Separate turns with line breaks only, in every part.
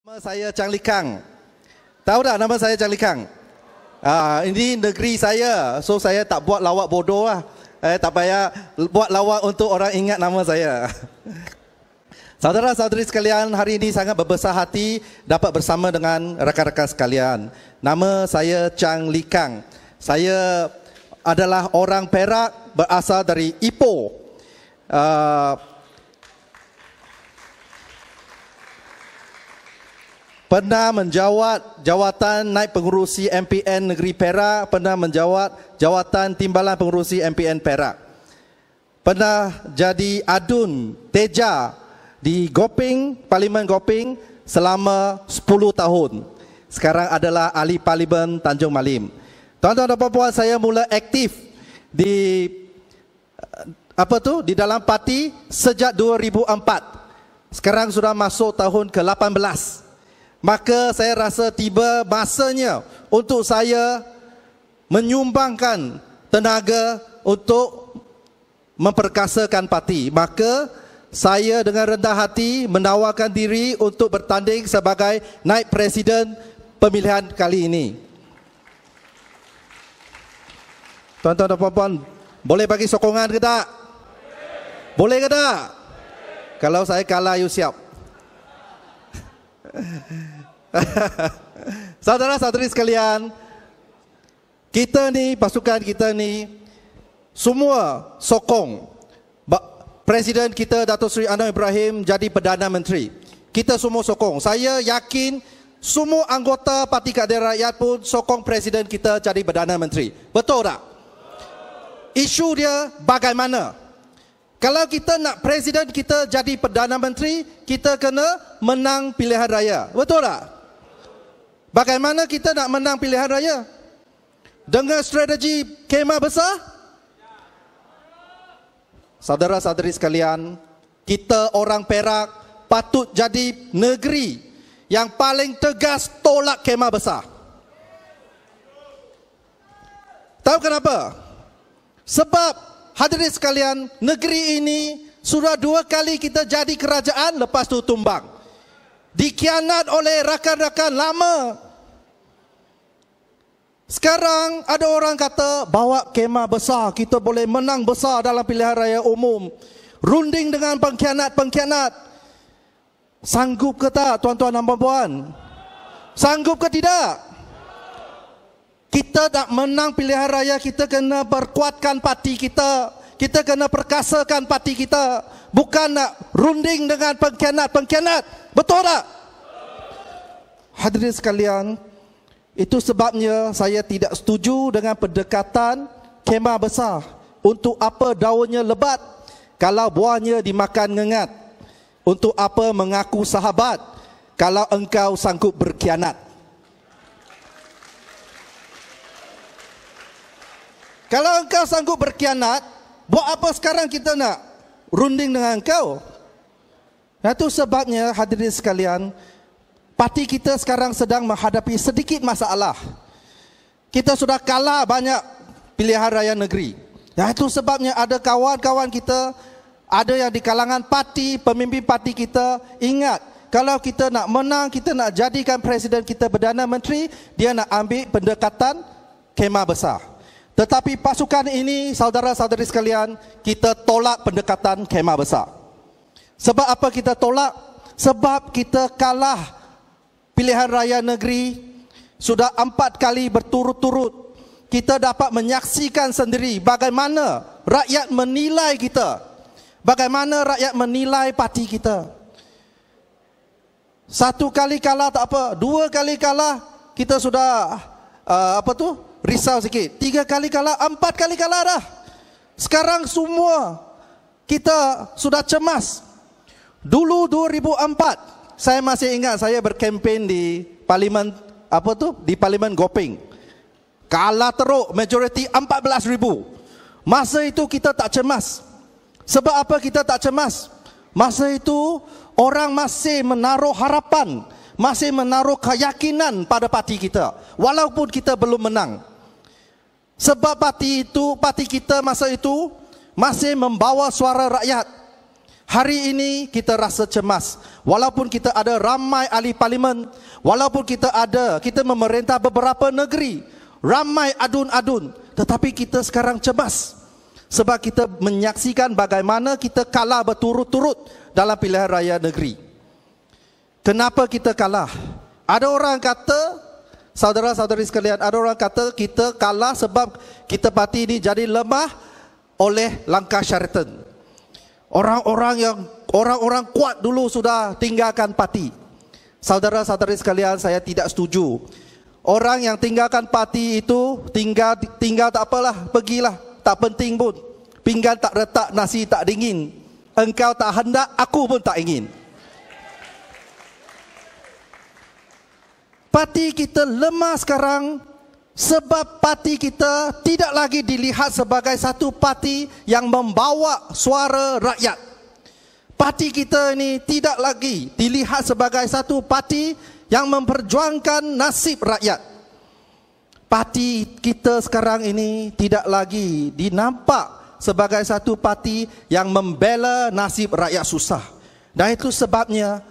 Nama saya Chang Lee Kang. Tahu tak nama saya Chang Lee Kang? Ini negeri saya, so saya tak buat lawak bodoh lah. Tak payah buat lawak untuk orang ingat nama saya. Saudara-saudari sekalian, hari ini sangat berbesar hati dapat bersama dengan rakan-rakan sekalian. Nama saya Chang Lee Kang. Saya adalah orang Perak berasal dari Ipoh. Pernah menjawat jawatan naib pengurusi MPN Negeri Perak, pernah menjawat jawatan timbalan pengurusi MPN Perak. Pernah jadi adun teja di Gopeng, Parlimen Gopeng selama 10 tahun. Sekarang adalah ahli Parlimen Tanjung Malim. Tuan-tuan dan puan-puan, saya mula aktif di di dalam parti sejak 2004. Sekarang sudah masuk tahun ke-18. Maka saya rasa tiba masanya untuk saya menyumbangkan tenaga untuk memperkasakan parti. Maka saya dengan rendah hati menawarkan diri untuk bertanding sebagai naib presiden pemilihan kali ini. Tuan-tuan dan puan-puan, boleh bagi sokongan ke tak? Boleh ke tak? Kalau saya kalah, you siap. Saudara-saudari sekalian, kita ni, pasukan kita ni, semua sokong Presiden kita Datuk Seri Anwar Ibrahim jadi Perdana Menteri. Kita semua sokong. Saya yakin semua anggota Parti Keadilan Rakyat pun sokong Presiden kita jadi Perdana Menteri. Betul tak? Isu dia bagaimana? Kalau kita nak Presiden kita jadi Perdana Menteri, kita kena menang pilihan raya. Betul tak? Bagaimana kita nak menang pilihan raya? Dengan strategi kemah besar? Saudara-saudari sekalian, kita orang Perak patut jadi negeri yang paling tegas tolak kemah besar. Tahu kenapa? Sebab hadirin sekalian, negeri ini sudah 2 kali kita jadi kerajaan, lepas tu tumbang. Dikhianat oleh rakan-rakan lama. Sekarang ada orang kata bawa kemah besar, kita boleh menang besar dalam pilihan raya umum. Runding dengan pengkhianat-pengkhianat. Sanggup ke tak tuan-tuan dan puan-puan? Sanggup ke tidak? Kita nak menang pilihan raya, kita kena perkuatkan parti kita. Kita kena perkasakan parti kita. Bukan nak runding dengan pengkhianat-pengkhianat. Betul tak? Hadirin sekalian, itu sebabnya saya tidak setuju dengan pendekatan kemah besar. Untuk apa daunnya lebat kalau buahnya dimakan ngengat? Untuk apa mengaku sahabat kalau engkau sanggup berkhianat? Kalau engkau sanggup berkhianat, buat apa sekarang kita nak runding dengan engkau? Itu sebabnya hadirin sekalian, parti kita sekarang sedang menghadapi sedikit masalah. Kita sudah kalah banyak pilihan raya negeri. Itu sebabnya ada kawan-kawan kita, ada yang di kalangan parti, pemimpin parti kita, ingat, kalau kita nak menang, kita nak jadikan presiden kita Perdana Menteri, dia nak ambil pendekatan kemah besar. Tetapi pasukan ini, saudara-saudari sekalian, kita tolak pendekatan kemah besar. Sebab apa kita tolak? Sebab kita kalah pilihan raya negeri sudah 4 kali berturut-turut. Kita dapat menyaksikan sendiri bagaimana rakyat menilai kita. Bagaimana rakyat menilai parti kita. 1 kali kalah tak apa, 2 kali kalah kita sudah risau sikit. 3 kali kalah, 4 kali kalah dah. Sekarang semua kita sudah cemas. Dulu 2004, saya masih ingat saya berkempen di Parlimen di Parlimen Gopeng. Kalah teruk, majoriti 14,000. Masa itu kita tak cemas. Sebab apa kita tak cemas? Masa itu orang masih menaruh harapan, masih menaruh keyakinan pada parti kita, walaupun kita belum menang. Sebab parti kita masa itu masih membawa suara rakyat. Hari ini kita rasa cemas. Walaupun kita ada ramai ahli parlimen, walaupun kita memerintah beberapa negeri, ramai adun-adun, tetapi kita sekarang cemas. Sebab kita menyaksikan bagaimana kita kalah berturut-turut dalam pilihan raya negeri. Kenapa kita kalah? Ada orang kata, saudara-saudari sekalian, ada orang kata kita kalah sebab kita parti ini jadi lemah oleh langkah Sheraton. Orang-orang kuat dulu sudah tinggalkan parti. Saudara-saudari sekalian, saya tidak setuju. Orang yang tinggalkan parti itu tinggal tak apalah, pergilah, tak penting pun. Pinggan tak retak, nasi tak dingin. Engkau tak hendak, aku pun tak ingin. Parti kita lemah sekarang sebab parti kita tidak lagi dilihat sebagai satu parti yang membawa suara rakyat. Parti kita ini tidak lagi dilihat sebagai satu parti yang memperjuangkan nasib rakyat. Parti kita sekarang ini tidak lagi dinampak sebagai satu parti yang membela nasib rakyat susah. Dan itu sebabnya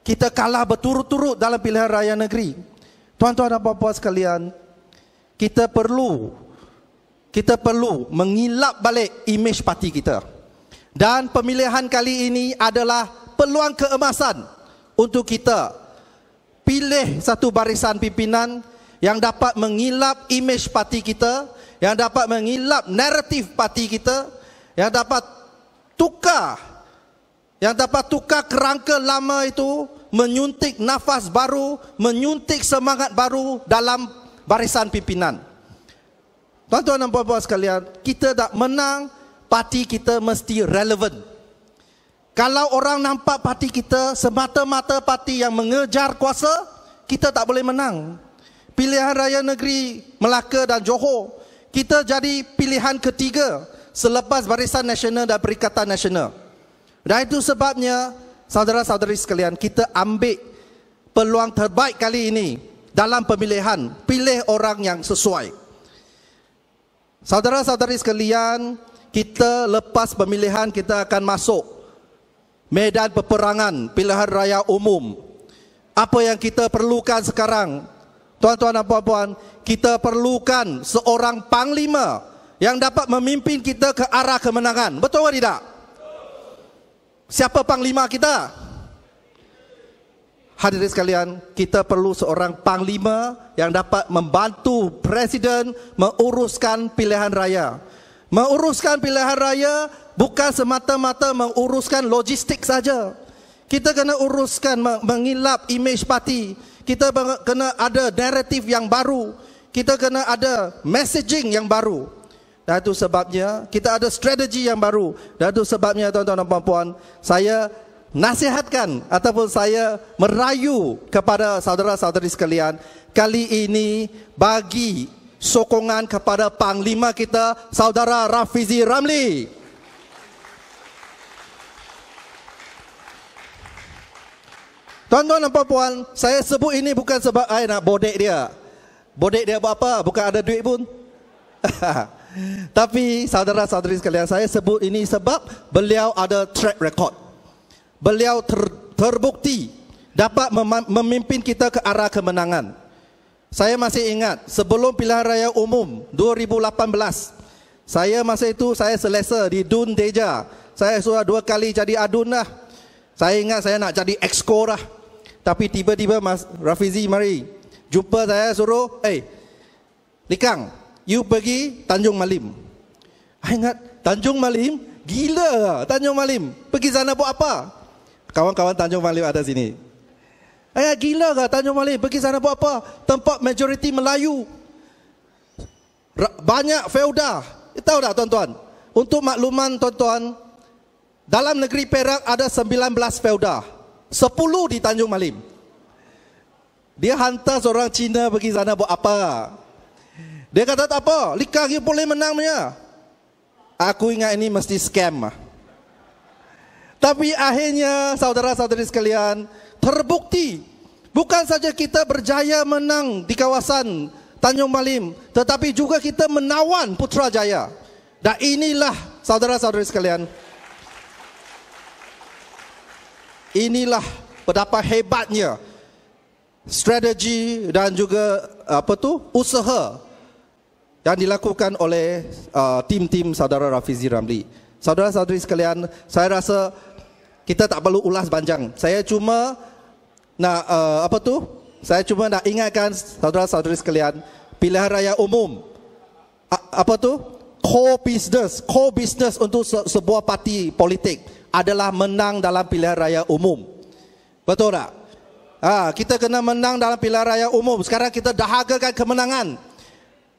kita kalah berturut-turut dalam pilihan raya negeri. Tuan-tuan dan puan-puan sekalian, kita perlu mengilap balik imej parti kita. Dan pemilihan kali ini adalah peluang keemasan untuk kita pilih satu barisan pimpinan yang dapat mengilap imej parti kita, yang dapat mengilap naratif parti kita, yang dapat tukar kerangka lama itu, menyuntik nafas baru, menyuntik semangat baru dalam barisan pimpinan. Tuan-tuan dan puan-puan sekalian, kita tak menang, parti kita mesti relevan. Kalau orang nampak parti kita semata-mata parti yang mengejar kuasa, kita tak boleh menang. Pilihan raya negeri Melaka dan Johor, kita jadi pilihan ketiga selepas Barisan Nasional dan Perikatan Nasional. Dan itu sebabnya, saudara-saudari sekalian, kita ambil peluang terbaik kali ini dalam pemilihan, pilih orang yang sesuai. Saudara-saudari sekalian, kita lepas pemilihan kita akan masuk medan peperangan pilihan raya umum. Apa yang kita perlukan sekarang, tuan-tuan dan puan-puan, kita perlukan seorang panglima yang dapat memimpin kita ke arah kemenangan. Betul atau tidak? Siapa panglima kita? Hadirin sekalian, kita perlu seorang panglima yang dapat membantu presiden menguruskan pilihan raya. Menguruskan pilihan raya bukan semata-mata menguruskan logistik saja. Kita kena uruskan mengilap imej parti. Kita kena ada naratif yang baru. Kita kena ada messaging yang baru. Dan itu sebabnya kita ada strategi yang baru. Dan itu sebabnya tuan-tuan dan puan-puan, saya nasihatkan ataupun saya merayu kepada saudara-saudari sekalian, kali ini bagi sokongan kepada panglima kita, saudara Rafizi Ramli. Tuan-tuan dan puan-puan, saya sebut ini bukan sebab saya nak bodek dia. Bodek dia buat apa? Bukan ada duit pun. Tapi saudara-saudari sekalian, saya sebut ini sebab beliau ada track record. Beliau terbukti dapat memimpin kita ke arah kemenangan. Saya masih ingat sebelum pilihan raya umum 2018, saya masa itu saya selesa di Dun Deja. Saya sudah 2 kali jadi adun lah. Saya ingat saya nak jadi exco lah. Tapi tiba-tiba Mas Rafizi mari jumpa saya, suruh, Likang, you pergi Tanjung Malim. Saya ingat Tanjung Malim, gila Tanjung Malim. Pergi sana buat apa? Kawan-kawan Tanjung Malim ada sini. Gila ke Tanjung Malim? Pergi sana buat apa? Tempat majoriti Melayu. Banyak feuda. Tahu tak tuan-tuan? Untuk makluman tuan-tuan, dalam negeri Perak ada 19 feuda. 10 di Tanjung Malim. Dia hantar seorang Cina pergi sana buat apa? Dia kata tak apa, Likang you boleh menang punya. Aku ingat ini mesti scam. Tapi akhirnya saudara-saudari sekalian, terbukti bukan saja kita berjaya menang di kawasan Tanjung Malim, tetapi juga kita menawan, 'Putrajaya'. Dan inilah saudara-saudari sekalian, 'Putrajaya' adalah satu peluang yang besar untuk kita. Kita perlu mengilap imej parti kita. Kita perlu mengilap naratif parti kita. Kita perlu mengilap naratif parti kita. Dan itu sebabnya, saudara-saudari sekalian, kita perlu seorang panglima yang dapat memimpin kita ke arah kemenangan. Saudara-saudari sekalian, kita perlu seorang panglima yang dapat membantu presiden menguruskan pilihan raya. Menguruskan pilihan raya bukan semata-mata menguruskan logistik saja. Kita kena ada naratif yang baru. Kita kena ada messaging yang baru. Dan itu sebabnya, tuan-tuan dan puan-puan, saya nasihatkan ataupun saya merayu kepada saudara-saudari sekalian, kali ini bagi sokongan kepada panglima kita, saudara Rafizi Ramli. inilah betapa hebatnya strategi dan juga usaha yang dilakukan oleh tim-tim saudara Rafizi Ramli. Saudara-saudari sekalian, saya rasa kita tak perlu ulas panjang. Saya cuma nak saya cuma nak ingatkan saudara-saudari sekalian, pilihan raya umum core business untuk sebuah parti politik adalah menang dalam pilihan raya umum. Betul tak? Kita kena menang dalam pilihan raya umum. Sekarang kita dahagakan kemenangan.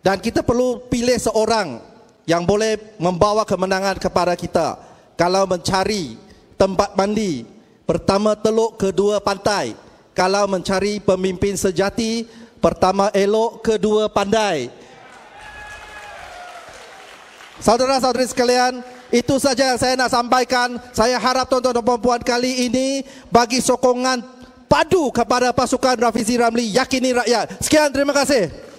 Dan kita perlu pilih seorang yang boleh membawa kemenangan kepada kita. Kalau mencari tempat mandi, pertama teluk, kedua pantai. Kalau mencari pemimpin sejati, pertama elok, kedua pandai. Saudara-saudari sekalian, itu saja yang saya nak sampaikan. Saya harap tuan-tuan dan puan-puan kali ini bagi sokongan padu kepada pasukan Rafizi Ramli, yakini rakyat. Sekian, terima kasih.